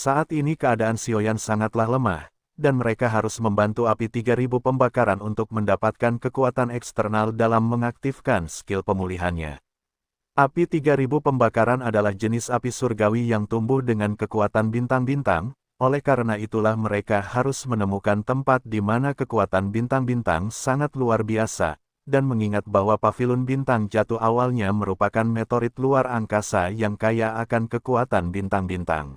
Saat ini keadaan Sioyan sangatlah lemah, dan mereka harus membantu api 3000 pembakaran untuk mendapatkan kekuatan eksternal dalam mengaktifkan skill pemulihannya. Api 3000 pembakaran adalah jenis api surgawi yang tumbuh dengan kekuatan bintang-bintang, oleh karena itulah mereka harus menemukan tempat di mana kekuatan bintang-bintang sangat luar biasa, dan mengingat bahwa pavilion bintang jatuh awalnya merupakan meteorit luar angkasa yang kaya akan kekuatan bintang-bintang.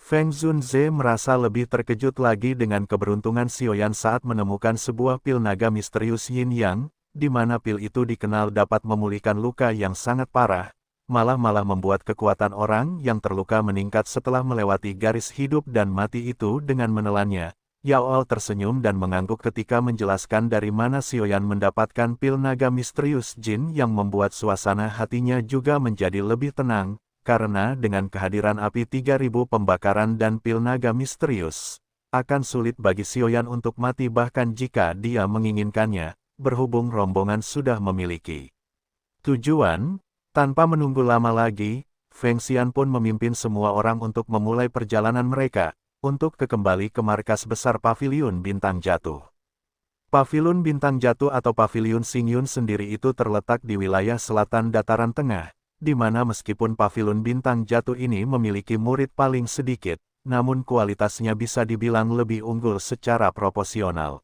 Feng Zunze merasa lebih terkejut lagi dengan keberuntungan Sioyan saat menemukan sebuah pil naga misterius Yin Yang, di mana pil itu dikenal dapat memulihkan luka yang sangat parah, malah membuat kekuatan orang yang terluka meningkat setelah melewati garis hidup dan mati itu dengan menelannya. Yao Ao tersenyum dan mengangguk ketika menjelaskan dari mana Sioyan mendapatkan pil naga misterius Jin yang membuat suasana hatinya juga menjadi lebih tenang. Karena dengan kehadiran api 3000 pembakaran dan pil naga misterius, akan sulit bagi Sioyan untuk mati bahkan jika dia menginginkannya, berhubung rombongan sudah memiliki tujuan. Tanpa menunggu lama lagi, Feng Xian pun memimpin semua orang untuk memulai perjalanan mereka, untuk kembali ke markas besar Pavilion Bintang Jatuh. Pavilion Bintang Jatuh atau Pavilion Xingyun sendiri itu terletak di wilayah selatan dataran tengah, di mana meskipun Pavilion Bintang Jatuh ini memiliki murid paling sedikit, namun kualitasnya bisa dibilang lebih unggul secara proporsional.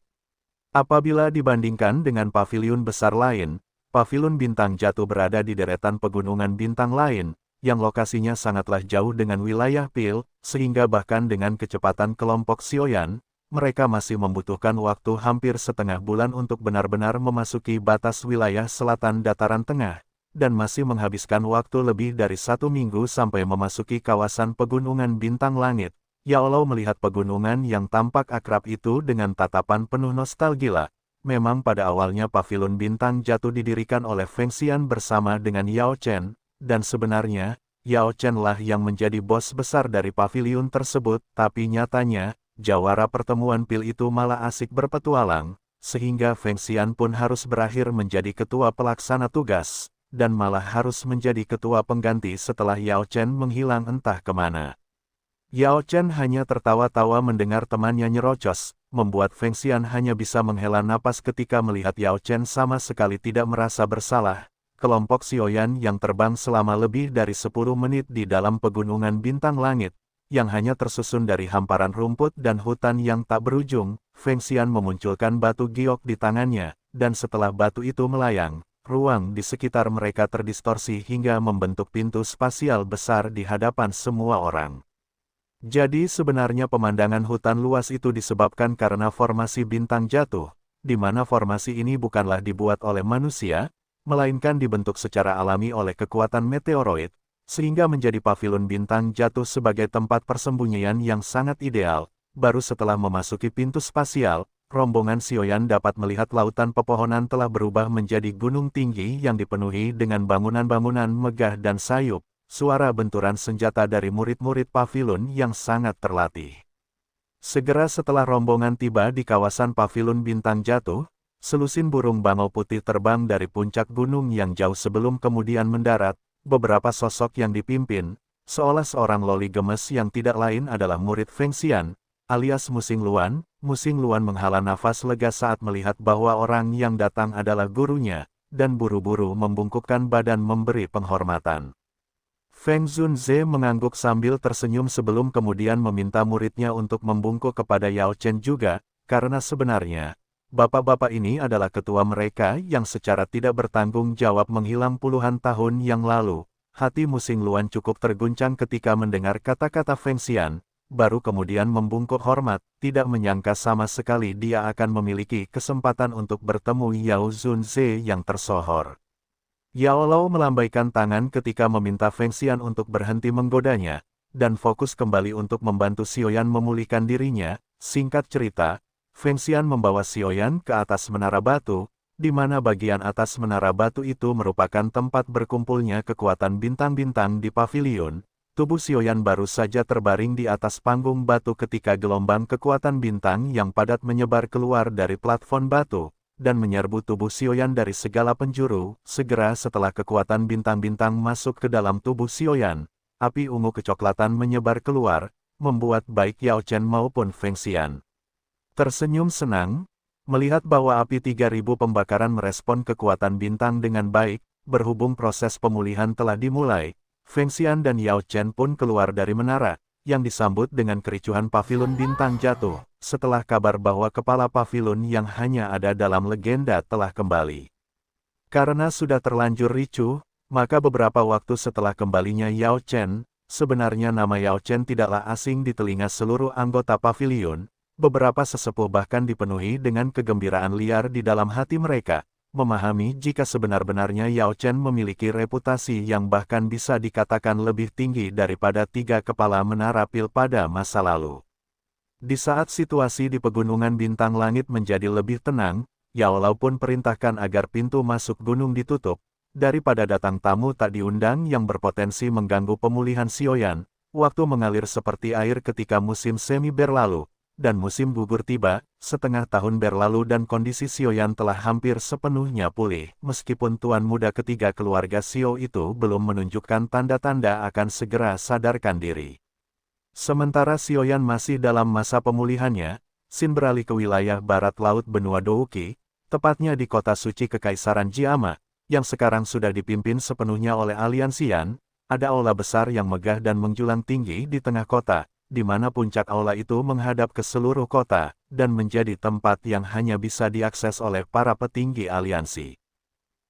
Apabila dibandingkan dengan pavilion besar lain, Pavilion Bintang Jatuh berada di deretan pegunungan bintang lain, yang lokasinya sangatlah jauh dengan wilayah Pil, sehingga bahkan dengan kecepatan kelompok Sioyan, mereka masih membutuhkan waktu hampir setengah bulan untuk benar-benar memasuki batas wilayah selatan dataran tengah, dan masih menghabiskan waktu lebih dari 1 minggu sampai memasuki kawasan pegunungan bintang langit. Yao Lao melihat pegunungan yang tampak akrab itu dengan tatapan penuh nostalgia. Memang pada awalnya Pavilion Bintang Jatuh didirikan oleh Feng Xian bersama dengan Yao Chen, dan sebenarnya, Yao Chen lah yang menjadi bos besar dari pavilion tersebut, tapi nyatanya, jawara pertemuan pil itu malah asik berpetualang, sehingga Feng Xian pun harus berakhir menjadi ketua pelaksana tugas, dan malah harus menjadi ketua pengganti setelah Yao Chen menghilang entah kemana. Yao Chen hanya tertawa-tawa mendengar temannya nyerocos, membuat Feng Xian hanya bisa menghela napas ketika melihat Yao Chen sama sekali tidak merasa bersalah. Kelompok Sioyan yang terbang selama lebih dari 10 menit di dalam pegunungan bintang langit, yang hanya tersusun dari hamparan rumput dan hutan yang tak berujung, Feng Xian memunculkan batu giok di tangannya, dan setelah batu itu melayang, ruang di sekitar mereka terdistorsi hingga membentuk pintu spasial besar di hadapan semua orang. Jadi sebenarnya pemandangan hutan luas itu disebabkan karena formasi bintang jatuh, di mana formasi ini bukanlah dibuat oleh manusia, melainkan dibentuk secara alami oleh kekuatan meteoroid, sehingga menjadi pavilion bintang jatuh sebagai tempat persembunyian yang sangat ideal. Baru setelah memasuki pintu spasial, rombongan Sioyan dapat melihat lautan pepohonan telah berubah menjadi gunung tinggi yang dipenuhi dengan bangunan-bangunan megah dan sayup, suara benturan senjata dari murid-murid pavilion yang sangat terlatih. Segera setelah rombongan tiba di kawasan pavilion bintang jatuh, selusin burung bangau putih terbang dari puncak gunung yang jauh sebelum kemudian mendarat. Beberapa sosok yang dipimpin, seolah seorang loli gemes yang tidak lain adalah murid Feng Xian, alias Musing Luan. Musing Luan menghala nafas lega saat melihat bahwa orang yang datang adalah gurunya, dan buru-buru membungkukkan badan memberi penghormatan. Feng Zunze mengangguk sambil tersenyum sebelum kemudian meminta muridnya untuk membungkuk kepada Yao Chen juga, karena sebenarnya, bapak-bapak ini adalah ketua mereka yang secara tidak bertanggung jawab menghilang puluhan tahun yang lalu. Hati Musing Luan cukup terguncang ketika mendengar kata-kata Feng Xian, baru kemudian membungkuk hormat, tidak menyangka sama sekali dia akan memiliki kesempatan untuk bertemu Yao Zunze yang tersohor. Yao Lao melambaikan tangan ketika meminta Feng Xian untuk berhenti menggodanya, dan fokus kembali untuk membantu Sioyan memulihkan dirinya. Singkat cerita, Feng Xian membawa Sioyan ke atas menara batu, di mana bagian atas menara batu itu merupakan tempat berkumpulnya kekuatan bintang-bintang di pavilion. Tubuh Sioyan baru saja terbaring di atas panggung batu ketika gelombang kekuatan bintang yang padat menyebar keluar dari platform batu, dan menyerbu tubuh Sioyan dari segala penjuru. Segera setelah kekuatan bintang-bintang masuk ke dalam tubuh Sioyan, api ungu kecoklatan menyebar keluar, membuat baik Yao Chen maupun Feng Xian tersenyum senang, melihat bahwa api 3000 pembakaran merespon kekuatan bintang dengan baik. Berhubung proses pemulihan telah dimulai, Feng Xian dan Yao Chen pun keluar dari menara, yang disambut dengan kericuhan pavilion bintang jatuh, setelah kabar bahwa kepala pavilion yang hanya ada dalam legenda telah kembali. Karena sudah terlanjur ricuh, maka beberapa waktu setelah kembalinya Yao Chen, sebenarnya nama Yao Chen tidaklah asing di telinga seluruh anggota pavilion, beberapa sesepuh bahkan dipenuhi dengan kegembiraan liar di dalam hati mereka, memahami jika sebenar-benarnya Yao Chen memiliki reputasi yang bahkan bisa dikatakan lebih tinggi daripada 3 kepala menara pil pada masa lalu. Di saat situasi di Pegunungan Bintang Langit menjadi lebih tenang, Yao Lao pun perintahkan agar pintu masuk gunung ditutup, daripada datang tamu tak diundang yang berpotensi mengganggu pemulihan Xiaoyan. Waktu mengalir seperti air ketika musim semi berlalu, dan musim gugur tiba. Setengah tahun berlalu dan kondisi Xiaoyan telah hampir sepenuhnya pulih, meskipun tuan muda ketiga keluarga Xiao itu belum menunjukkan tanda-tanda akan segera sadarkan diri. Sementara Xiaoyan masih dalam masa pemulihannya, Xin beralih ke wilayah barat laut benua Douqi, tepatnya di kota suci Kekaisaran Jiama, yang sekarang sudah dipimpin sepenuhnya oleh Aliansian. Ada aula besar yang megah dan menjulang tinggi di tengah kota, di mana puncak aula itu menghadap ke seluruh kota, dan menjadi tempat yang hanya bisa diakses oleh para petinggi aliansi.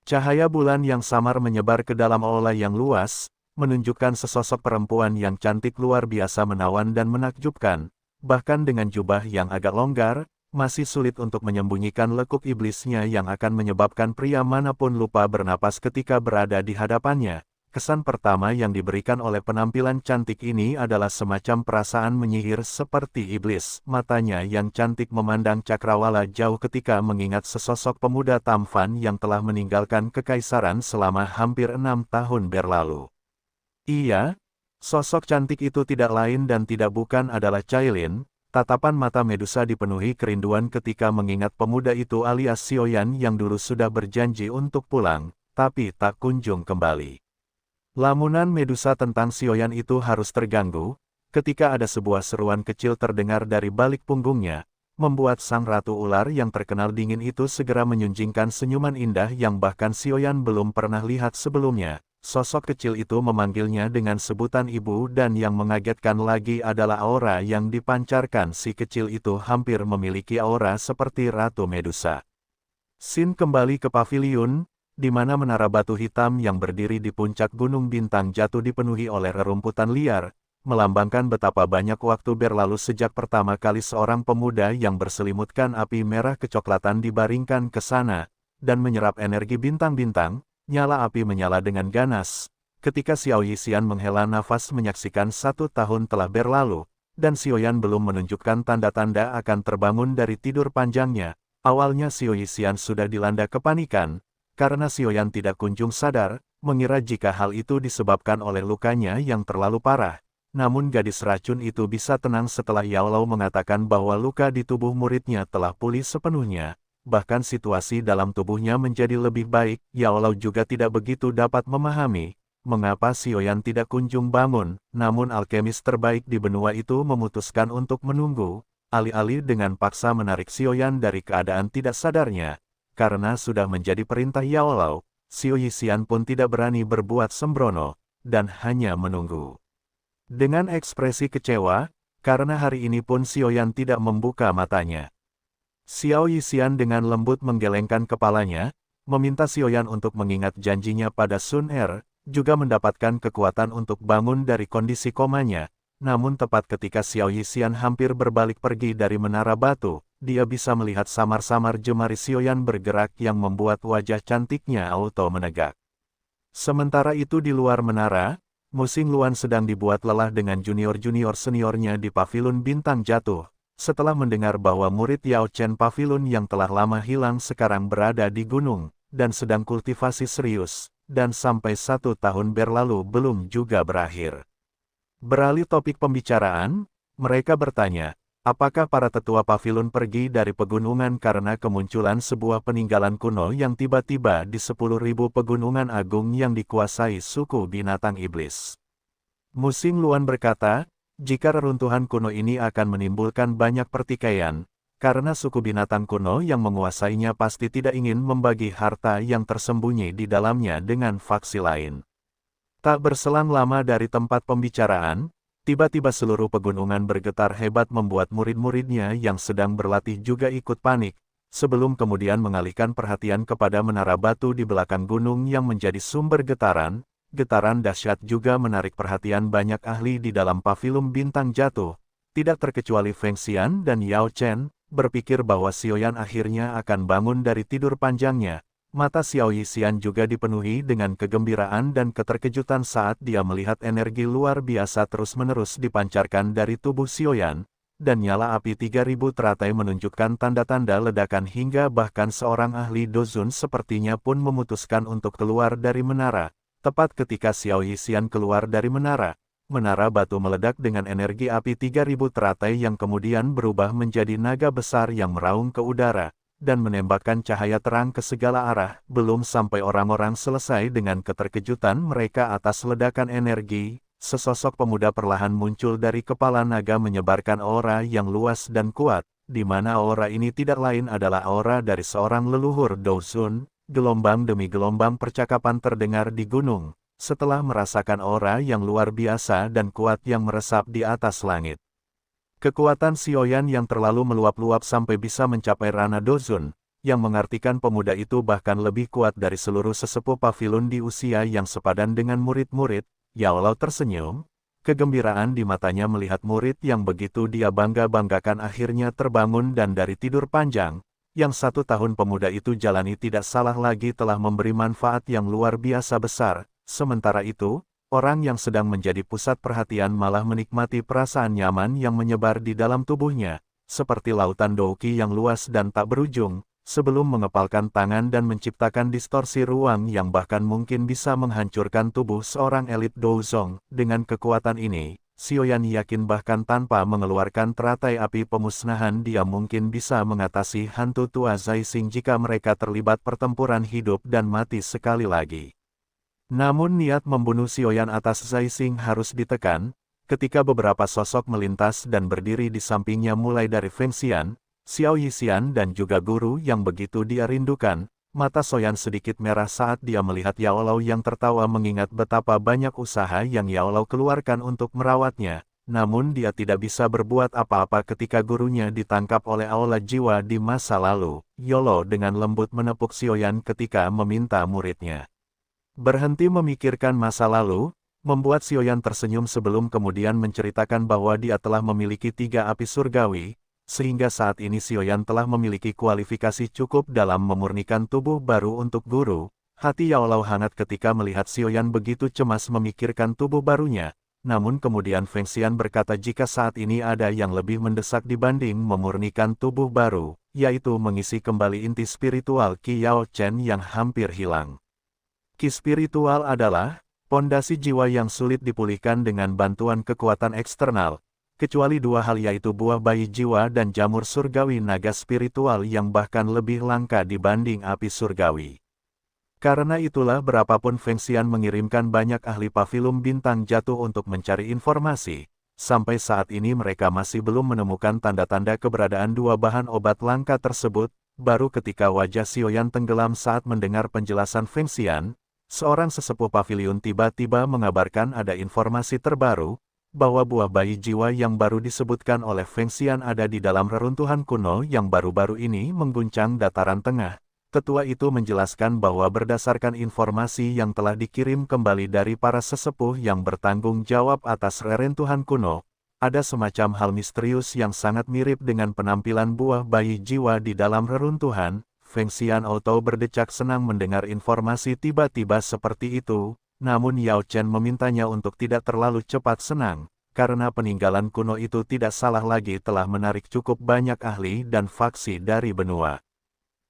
Cahaya bulan yang samar menyebar ke dalam aula yang luas, menunjukkan sesosok perempuan yang cantik luar biasa menawan dan menakjubkan, bahkan dengan jubah yang agak longgar, masih sulit untuk menyembunyikan lekuk iblisnya yang akan menyebabkan pria manapun lupa bernapas ketika berada di hadapannya. Kesan pertama yang diberikan oleh penampilan cantik ini adalah semacam perasaan menyihir seperti iblis. Matanya yang cantik memandang cakrawala jauh ketika mengingat sesosok pemuda tampan yang telah meninggalkan kekaisaran selama hampir 6 tahun berlalu. Iya, sosok cantik itu tidak lain dan tidak bukan adalah Cailin. Tatapan mata Medusa dipenuhi kerinduan ketika mengingat pemuda itu alias Xiaoyan yang dulu sudah berjanji untuk pulang, tapi tak kunjung kembali. Lamunan Medusa tentang Xiaoyan itu harus terganggu, ketika ada sebuah seruan kecil terdengar dari balik punggungnya, membuat sang ratu ular yang terkenal dingin itu segera menyunjingkan senyuman indah yang bahkan Xiaoyan belum pernah lihat sebelumnya. Sosok kecil itu memanggilnya dengan sebutan ibu dan yang mengagetkan lagi adalah aura yang dipancarkan si kecil itu hampir memiliki aura seperti Ratu Medusa. Xin kembali ke pavilion, di mana menara batu hitam yang berdiri di puncak Gunung Bintang Jatuh dipenuhi oleh rerumputan liar, melambangkan betapa banyak waktu berlalu sejak pertama kali seorang pemuda yang berselimutkan api merah kecoklatan dibaringkan ke sana, dan menyerap energi bintang-bintang. Nyala api menyala dengan ganas. Ketika Xiao Yixian menghela nafas menyaksikan 1 tahun telah berlalu, dan Xiaoyan belum menunjukkan tanda-tanda akan terbangun dari tidur panjangnya. Awalnya Xiao Yixian sudah dilanda kepanikan, karena Xiaoyan tidak kunjung sadar, mengira jika hal itu disebabkan oleh lukanya yang terlalu parah. Namun gadis racun itu bisa tenang setelah Yao Lao mengatakan bahwa luka di tubuh muridnya telah pulih sepenuhnya. Bahkan situasi dalam tubuhnya menjadi lebih baik. Yao Lao juga tidak begitu dapat memahami mengapa Xiaoyan tidak kunjung bangun, namun alkemis terbaik di benua itu memutuskan untuk menunggu, alih-alih dengan paksa menarik Xiaoyan dari keadaan tidak sadarnya. Karena sudah menjadi perintah Yao Lao, Xiao Yixian pun tidak berani berbuat sembrono, dan hanya menunggu. Dengan ekspresi kecewa, karena hari ini pun Xiaoyan tidak membuka matanya. Xiao Yixian dengan lembut menggelengkan kepalanya, meminta Xiaoyan untuk mengingat janjinya pada Sun Er, juga mendapatkan kekuatan untuk bangun dari kondisi komanya. Namun tepat ketika Xiao Yixian hampir berbalik pergi dari menara batu, dia bisa melihat samar-samar jemari Xiaoyan bergerak yang membuat wajah cantiknya auto menegak. Sementara itu di luar menara, Muxing Luan sedang dibuat lelah dengan junior-junior seniornya di pavilion Bintang Jatuh. Setelah mendengar bahwa murid Yao Chen pavilion yang telah lama hilang sekarang berada di gunung, dan sedang kultivasi serius, dan sampai 1 tahun berlalu belum juga berakhir. Beralih topik pembicaraan, mereka bertanya, apakah para tetua pavilion pergi dari pegunungan karena kemunculan sebuah peninggalan kuno yang tiba-tiba di 10.000 pegunungan agung yang dikuasai suku binatang iblis. Muxing Luan berkata, jika reruntuhan kuno ini akan menimbulkan banyak pertikaian, karena suku binatang kuno yang menguasainya pasti tidak ingin membagi harta yang tersembunyi di dalamnya dengan faksi lain. Tak berselang lama dari tempat pembicaraan, tiba-tiba seluruh pegunungan bergetar hebat membuat murid-muridnya yang sedang berlatih juga ikut panik, sebelum kemudian mengalihkan perhatian kepada menara batu di belakang gunung yang menjadi sumber getaran. Getaran dahsyat juga menarik perhatian banyak ahli di dalam pavilion bintang jatuh, tidak terkecuali Feng Xian dan Yao Chen, berpikir bahwa Xiaoyan akhirnya akan bangun dari tidur panjangnya. Mata Xiao Yixian juga dipenuhi dengan kegembiraan dan keterkejutan saat dia melihat energi luar biasa terus-menerus dipancarkan dari tubuh Xiaoyan, dan nyala api 3000 teratai menunjukkan tanda-tanda ledakan hingga bahkan seorang ahli Dozun sepertinya pun memutuskan untuk keluar dari menara. Tepat ketika Xiao Yixian keluar dari menara batu meledak dengan energi api 3000 teratai yang kemudian berubah menjadi naga besar yang meraung ke udara, dan menembakkan cahaya terang ke segala arah. Belum sampai orang-orang selesai dengan keterkejutan mereka atas ledakan energi, sesosok pemuda perlahan muncul dari kepala naga menyebarkan aura yang luas dan kuat, di mana aura ini tidak lain adalah aura dari seorang leluhur Dozun. Gelombang demi gelombang percakapan terdengar di gunung, setelah merasakan aura yang luar biasa dan kuat yang meresap di atas langit. Kekuatan Xiaoyan yang terlalu meluap-luap sampai bisa mencapai ranah Dozun, yang mengartikan pemuda itu bahkan lebih kuat dari seluruh sesepuh pavilion di usia yang sepadan dengan murid-murid. Yao Lao tersenyum, kegembiraan di matanya melihat murid yang begitu dia bangga-banggakan akhirnya terbangun dan dari tidur panjang. Yang 1 tahun pemuda itu jalani tidak salah lagi telah memberi manfaat yang luar biasa besar. Sementara itu, orang yang sedang menjadi pusat perhatian malah menikmati perasaan nyaman yang menyebar di dalam tubuhnya, seperti lautan Douqi yang luas dan tak berujung, sebelum mengepalkan tangan dan menciptakan distorsi ruang yang bahkan mungkin bisa menghancurkan tubuh seorang elit Douzong. Dengan kekuatan ini, Xiaoyan yakin bahkan tanpa mengeluarkan teratai api pemusnahan dia mungkin bisa mengatasi hantu tua Zaixing jika mereka terlibat pertempuran hidup dan mati sekali lagi. Namun niat membunuh Xiaoyan atas Zaixing harus ditekan, ketika beberapa sosok melintas dan berdiri di sampingnya mulai dari Feng Xian, Xiao Yixian dan juga guru yang begitu dia rindukan. Mata Xiaoyan sedikit merah saat dia melihat Yao Lao yang tertawa mengingat betapa banyak usaha yang Yao Lao keluarkan untuk merawatnya, namun dia tidak bisa berbuat apa-apa ketika gurunya ditangkap oleh aula jiwa di masa lalu. Yao Lao dengan lembut menepuk Xiaoyan ketika meminta muridnya berhenti memikirkan masa lalu, membuat Xiaoyan tersenyum sebelum kemudian menceritakan bahwa dia telah memiliki 3 api surgawi, sehingga saat ini Xiaoyan telah memiliki kualifikasi cukup dalam memurnikan tubuh baru untuk guru. Hati Yao Lao hangat ketika melihat Xiaoyan begitu cemas memikirkan tubuh barunya, namun kemudian Feng Xian berkata jika saat ini ada yang lebih mendesak dibanding memurnikan tubuh baru, yaitu mengisi kembali inti spiritual Qi Yao Chen yang hampir hilang. Qi spiritual adalah pondasi jiwa yang sulit dipulihkan dengan bantuan kekuatan eksternal, kecuali 2 hal yaitu buah bayi jiwa dan jamur surgawi naga spiritual yang bahkan lebih langka dibanding api surgawi. Karena itulah berapapun Feng Xian mengirimkan banyak ahli pavilion bintang jatuh untuk mencari informasi, sampai saat ini mereka masih belum menemukan tanda-tanda keberadaan 2 bahan obat langka tersebut. Baru ketika wajah Xiaoyan tenggelam saat mendengar penjelasan Feng Xian, seorang sesepuh pavilion tiba-tiba mengabarkan ada informasi terbaru, bahwa buah bayi jiwa yang baru disebutkan oleh Feng Xian ada di dalam reruntuhan kuno yang baru-baru ini mengguncang dataran tengah. Tetua itu menjelaskan bahwa berdasarkan informasi yang telah dikirim kembali dari para sesepuh yang bertanggung jawab atas reruntuhan kuno, ada semacam hal misterius yang sangat mirip dengan penampilan buah bayi jiwa di dalam reruntuhan. Feng Xian auto berdecak senang mendengar informasi tiba-tiba seperti itu. Namun Yao Chen memintanya untuk tidak terlalu cepat senang, karena peninggalan kuno itu tidak salah lagi telah menarik cukup banyak ahli dan faksi dari benua.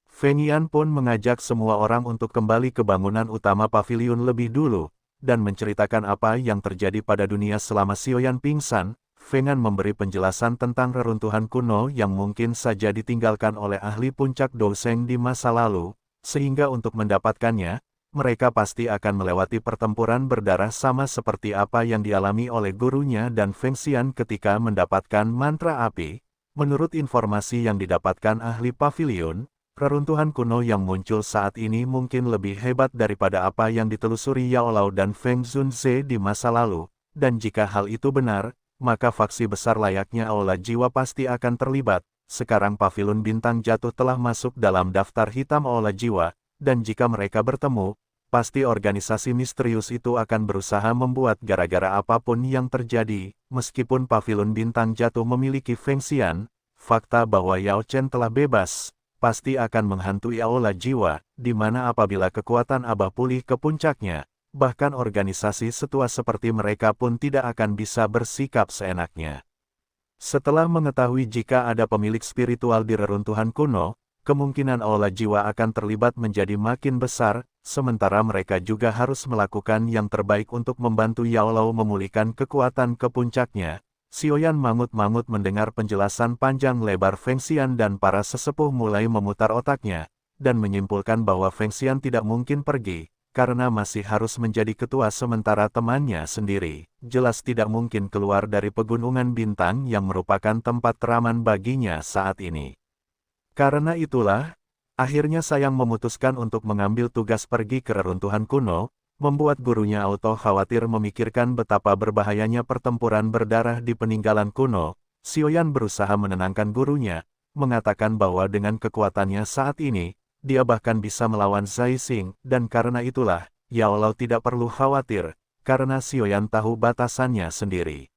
Feng Yan pun mengajak semua orang untuk kembali ke bangunan utama pavilion lebih dulu, dan menceritakan apa yang terjadi pada dunia selama Xiaoyan pingsan. Feng Yan memberi penjelasan tentang reruntuhan kuno yang mungkin saja ditinggalkan oleh ahli puncak Douzeng di masa lalu, sehingga untuk mendapatkannya, mereka pasti akan melewati pertempuran berdarah sama seperti apa yang dialami oleh gurunya dan Feng Xian ketika mendapatkan mantra api. Menurut informasi yang didapatkan ahli pavilion, reruntuhan kuno yang muncul saat ini mungkin lebih hebat daripada apa yang ditelusuri Yao Lao dan Feng Zunze di masa lalu, dan jika hal itu benar, maka faksi besar layaknya Aula Jiwa pasti akan terlibat. Sekarang Pavilion Bintang Jatuh telah masuk dalam daftar hitam Aula Jiwa, dan jika mereka bertemu, pasti organisasi misterius itu akan berusaha membuat gara-gara apapun yang terjadi. Meskipun Pavilion Bintang Jatuh memiliki Feng Xian, fakta bahwa Yao Chen telah bebas, pasti akan menghantui Aula Jiwa, di mana apabila kekuatan Abah pulih ke puncaknya, bahkan organisasi setua seperti mereka pun tidak akan bisa bersikap seenaknya. Setelah mengetahui jika ada pemilik spiritual di reruntuhan kuno, kemungkinan Aula Jiwa akan terlibat menjadi makin besar, sementara mereka juga harus melakukan yang terbaik untuk membantu Yao Lao memulihkan kekuatan ke puncaknya. Sioyan mangut-mangut mendengar penjelasan panjang lebar Feng Xian dan para sesepuh mulai memutar otaknya, dan menyimpulkan bahwa Feng Xian tidak mungkin pergi, karena masih harus menjadi ketua sementara temannya sendiri jelas tidak mungkin keluar dari pegunungan bintang yang merupakan tempat teraman baginya saat ini. Karena itulah, akhirnya Sayang memutuskan untuk mengambil tugas pergi ke reruntuhan kuno, membuat gurunya Auto khawatir memikirkan betapa berbahayanya pertempuran berdarah di peninggalan kuno. Sioyan berusaha menenangkan gurunya, mengatakan bahwa dengan kekuatannya saat ini, dia bahkan bisa melawan Zai Xing, dan karena itulah, Yao Lao tidak perlu khawatir, karena Sioyan tahu batasannya sendiri.